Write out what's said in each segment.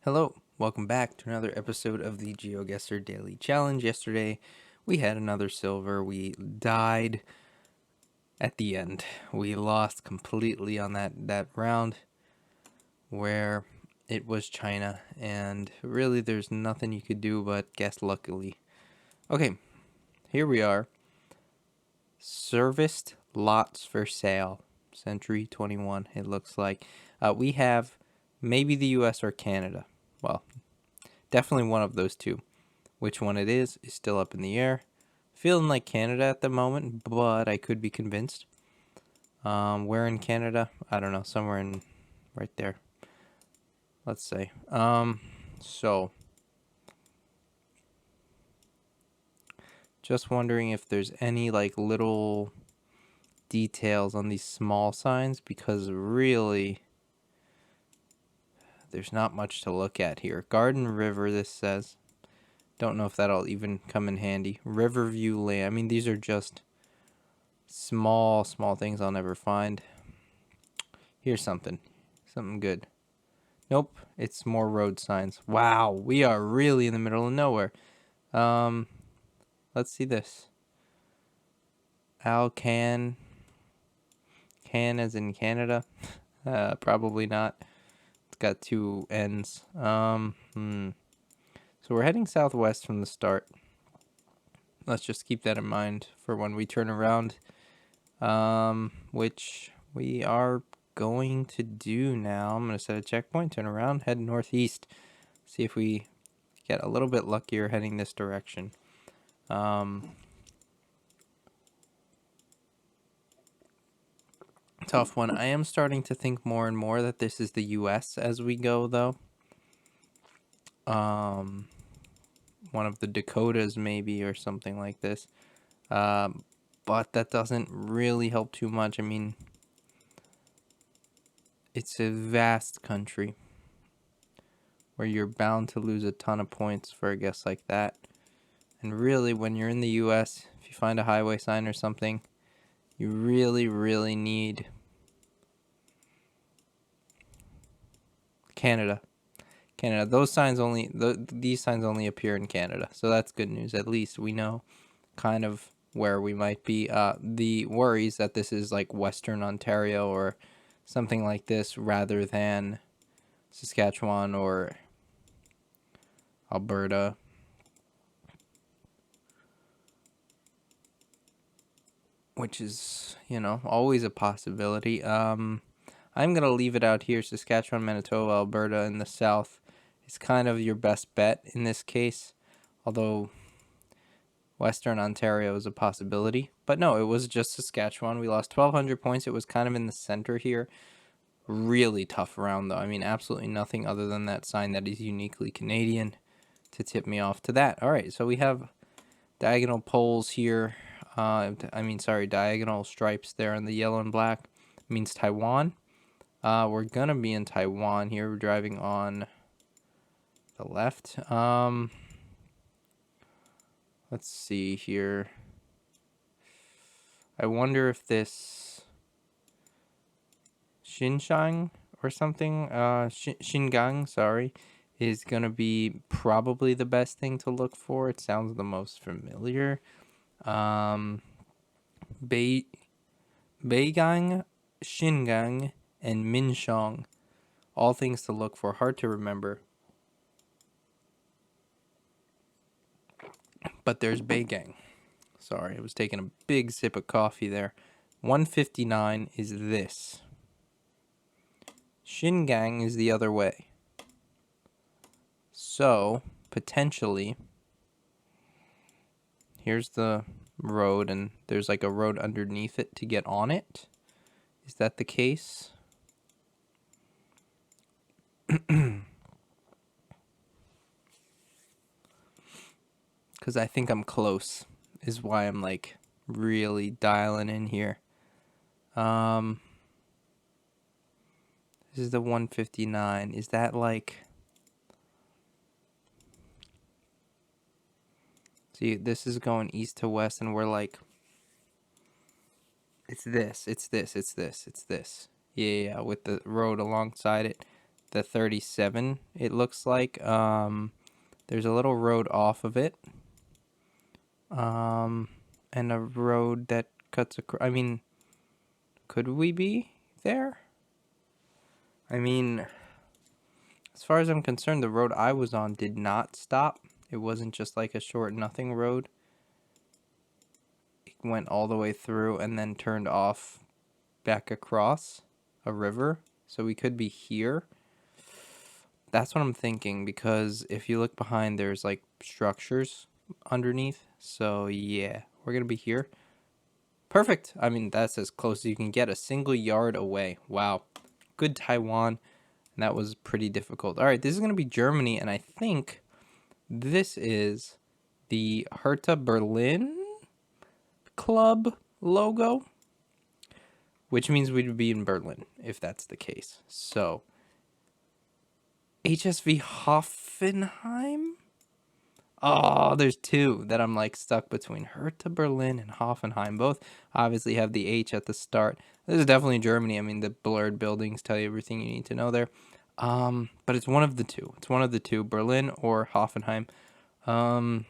Hello, welcome back to another episode of the Geoguessr Daily Challenge. Yesterday, we had another silver. We died at the end. We lost completely on that round where it was China, and really there's nothing you could do but guess luckily. Okay, here we are. Serviced lots for sale. Century 21, it looks like. We have maybe the US or Canada. Well, definitely one of those two. Which one it is still up in the air. Feeling like Canada at the moment, but I could be convinced. Where in Canada? I don't know. Somewhere in right there. Let's say. So just wondering if there's any like little details on these small signs, because really there's not much to look at here. Garden River, this says. Don't know if that'll even come in handy. Riverview Land. I mean, these are just small things I'll never find. Here's something good. Nope, it's more road signs. Wow, we are really in the middle of nowhere. Let's see this. Can as in Canada? Probably not. It's got two N's. So we're heading southwest from the start. Let's just keep that in mind for when we turn around. Which we are going to do now. I'm going to set a checkpoint, turn around, head northeast. See if we get a little bit luckier heading this direction. Tough one. I am starting to think more and more that this is the US as we go, though. One of the Dakotas, maybe, or something like this. But that doesn't really help too much. I mean, it's a vast country where you're bound to lose a ton of points for a guess like that. And really, when you're in the US, if you find a highway sign or something, you really need Canada. Those signs only, these signs only appear in Canada, so that's good news. At least we know kind of where we might be. The worries that this is like Western Ontario or something like this rather than Saskatchewan or Alberta. Which is, always a possibility. I'm going to leave it out here. Saskatchewan, Manitoba, Alberta in the south is kind of your best bet in this case. Although Western Ontario is a possibility. But no, it was just Saskatchewan. We lost 1,200 points. It was kind of in the center here. Really tough round, though. I mean, absolutely nothing other than that sign that is uniquely Canadian to tip me off to that. All right, so we have diagonal poles here. Diagonal stripes there in the yellow and black means Taiwan. We're going to be in Taiwan here. We're driving on the left. Let's see here. I wonder if this Xinjiang or something, Xinjiang, sorry, is going to be probably the best thing to look for. It sounds the most familiar. Beigang, Xinjiang, and Minshong. All things to look for. Hard to remember. But there's Beigang. Sorry, I was taking a big sip of coffee there. 159 is this. Xinjiang is the other way. So, potentially, here's the road, and there's like a road underneath it to get on it. Is that the case? Because I think I'm close, is why I'm like really dialing in here. This is the 159. Is that like... See, this is going east to west, and we're like... It's this. Yeah, with the road alongside it. the 37, it looks like. There's a little road off of it. And a road that cuts across. I mean, could we be there? I mean, as far as I'm concerned, the road I was on did not stop. It wasn't just like a short nothing road. It went all the way through and then turned off back across a river. So we could be here. That's what I'm thinking, because if you look behind, there's like structures underneath. So yeah, we're going to be here. Perfect. I mean, that's as close as you can get, a single yard away. Wow. Good Taiwan. And that was pretty difficult. All right, this is going to be Germany, and I think this is the Hertha Berlin club logo, which means we'd be in Berlin if that's the case. So, HSV Hoffenheim? Oh, there's two that I'm like stuck between. Hertha Berlin and Hoffenheim. Both obviously have the H at the start. This is definitely Germany. I mean, the blurred buildings tell you everything you need to know there. But it's one of the two. It's one of the two, Berlin or Hoffenheim. Now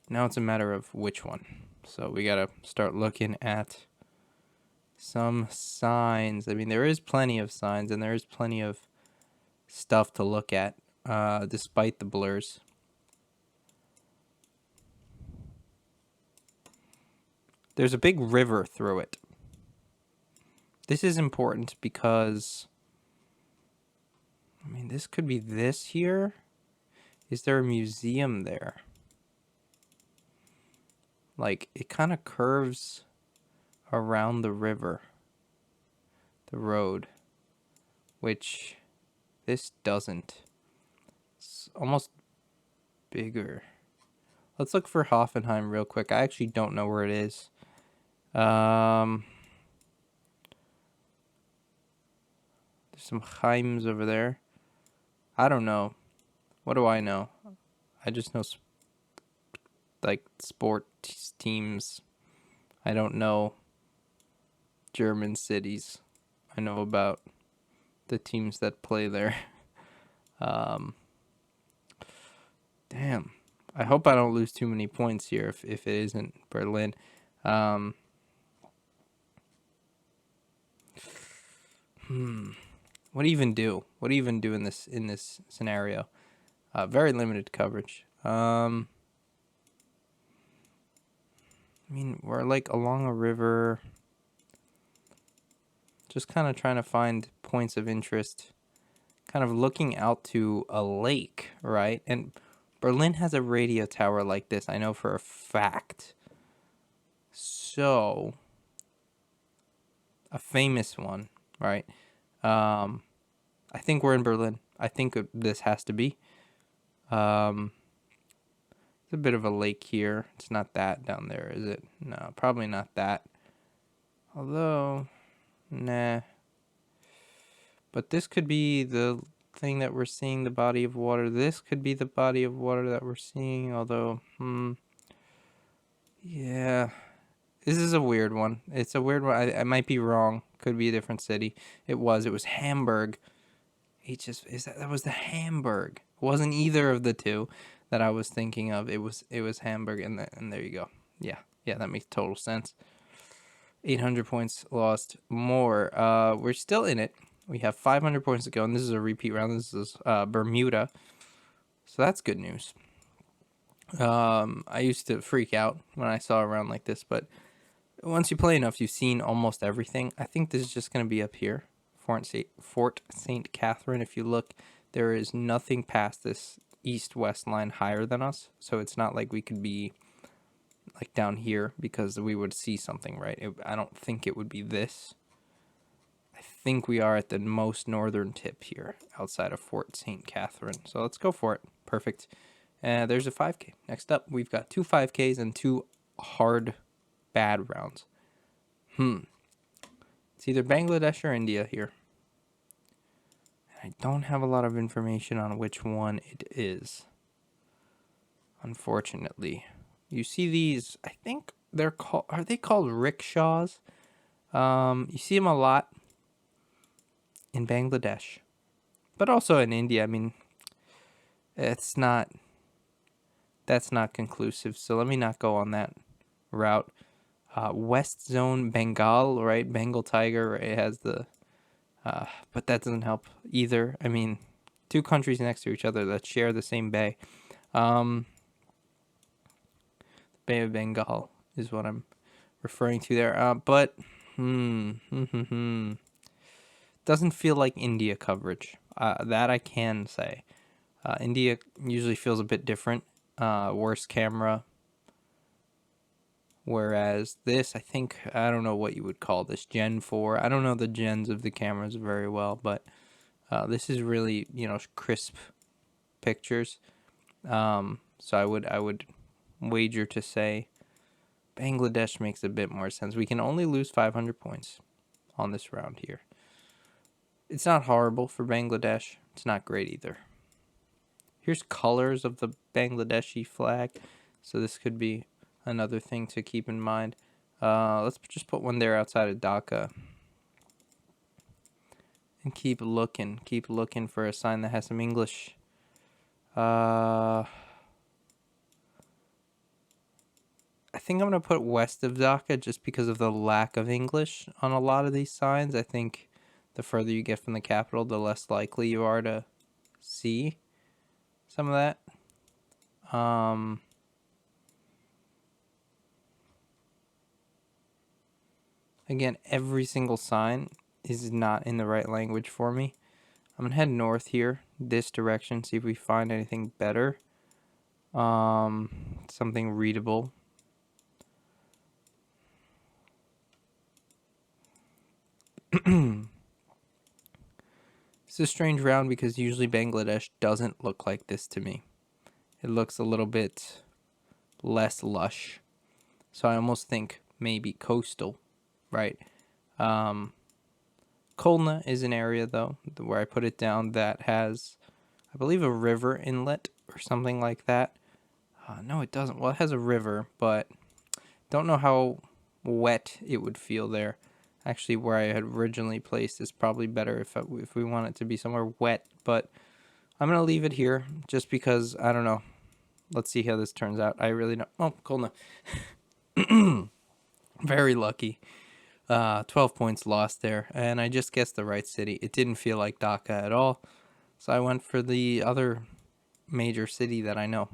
it's a matter of which one. So we gotta start looking at some signs. I mean, there is plenty of signs and there is plenty of stuff to look at, despite the blurs. There's a big river through it. This is important because, I mean, this could be this here. Is there a museum there? Like, it kind of curves around the river, the road, which this doesn't. It's almost bigger. Let's look for Hoffenheim real quick. I actually don't know where it is. There's some Heims over there. I don't know. What do I know? I just know like sports teams. I don't know German cities. I know about the teams that play there. Damn. I hope I don't lose too many points here if it isn't Berlin. What do you even do? What do you even do in this scenario? Very limited coverage. I mean, we're like along a river, just kind of trying to find points of interest, kind of looking out to a lake, right? And Berlin has a radio tower like this, I know for a fact. So, a famous one, right? I think we're in Berlin. I think this has to be. It's a bit of a lake here. It's not that down there, is it? No, probably not that. Although, nah. But this could be the thing that we're seeing, the body of water. This could be the body of water that we're seeing, although, yeah. This is a weird one. It's a weird one. I might be wrong. Could be a different city. It was Hamburg. That was the Hamburg. It wasn't either of the two that I was thinking of. It was Hamburg, and there you go. Yeah, that makes total sense. 800 points lost more. We're still in it. We have 500 points to go, and this is a repeat round. This is Bermuda, so that's good news. I used to freak out when I saw a round like this, but once you play enough, you've seen almost everything. I think this is just going to be up here. Fort St. Catherine. If you look, there is nothing past this east-west line higher than us. So it's not like we could be like down here because we would see something, right? I don't think it would be this. I think we are at the most northern tip here outside of Fort St. Catherine. So let's go for it. Perfect. There's a 5K. Next up, we've got 2 5Ks and 2 hard bad rounds. It's either Bangladesh or India here. I don't have a lot of information on which one it is, unfortunately. You see these, I think are they called rickshaws? You see them a lot in Bangladesh, but also in India. I mean, it's not that's not conclusive. So let me not go on that route. West Zone Bengal, right? Bengal tiger, right? It has the, but that doesn't help either. I mean, two countries next to each other that share the same bay. Bay of Bengal is what I'm referring to there. But doesn't feel like India coverage. That I can say. India usually feels a bit different. Worse camera. Whereas this, I think, I don't know what you would call this, Gen 4. I don't know the gens of the cameras very well, but this is really, crisp pictures. So I would wager to say Bangladesh makes a bit more sense. We can only lose 500 points on this round here. It's not horrible for Bangladesh. It's not great either. Here's colors of the Bangladeshi flag. So this could be another thing to keep in mind. Let's just put one there outside of Dhaka. And keep looking for a sign that has some English. I think I'm going to put west of Dhaka just because of the lack of English on a lot of these signs. I think the further you get from the capital, the less likely you are to see some of that. Again, every single sign is not in the right language for me. I'm going to head north here, this direction, see if we find anything better. Something readable. It's a strange round because usually Bangladesh doesn't look like this to me. It looks a little bit less lush. So I almost think maybe coastal, right? Khulna is an area, though, where I put it down that has, I believe, a river inlet or something like that. No, it doesn't. Well, it has a river, but don't know how wet it would feel there. Actually, where I had originally placed is probably better if we want it to be somewhere wet, but I'm going to leave it here just because, I don't know. Let's see how this turns out. I really don't. Oh, Khulna. Very lucky. 12 points lost there, and I just guessed the right city. It didn't feel like Dhaka at all, so I went for the other major city that I know.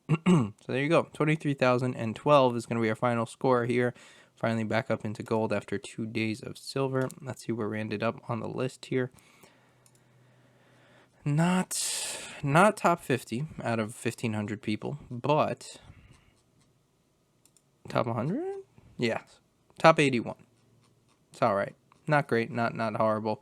So there you go. 23,012 is going to be our final score here. Finally back up into gold after 2 days of silver. Let's see where we ended up on the list here. Not top 50 out of 1,500 people, but top 100? Yeah, top 81. It's all right. Not great, not horrible.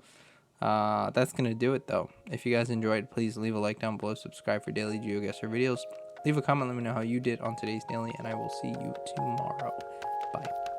That's going to do it, though. If you guys enjoyed, please leave a like down below. Subscribe for daily Geoguessr videos. Leave a comment. Let me know how you did on today's daily, and I will see you tomorrow. Bye.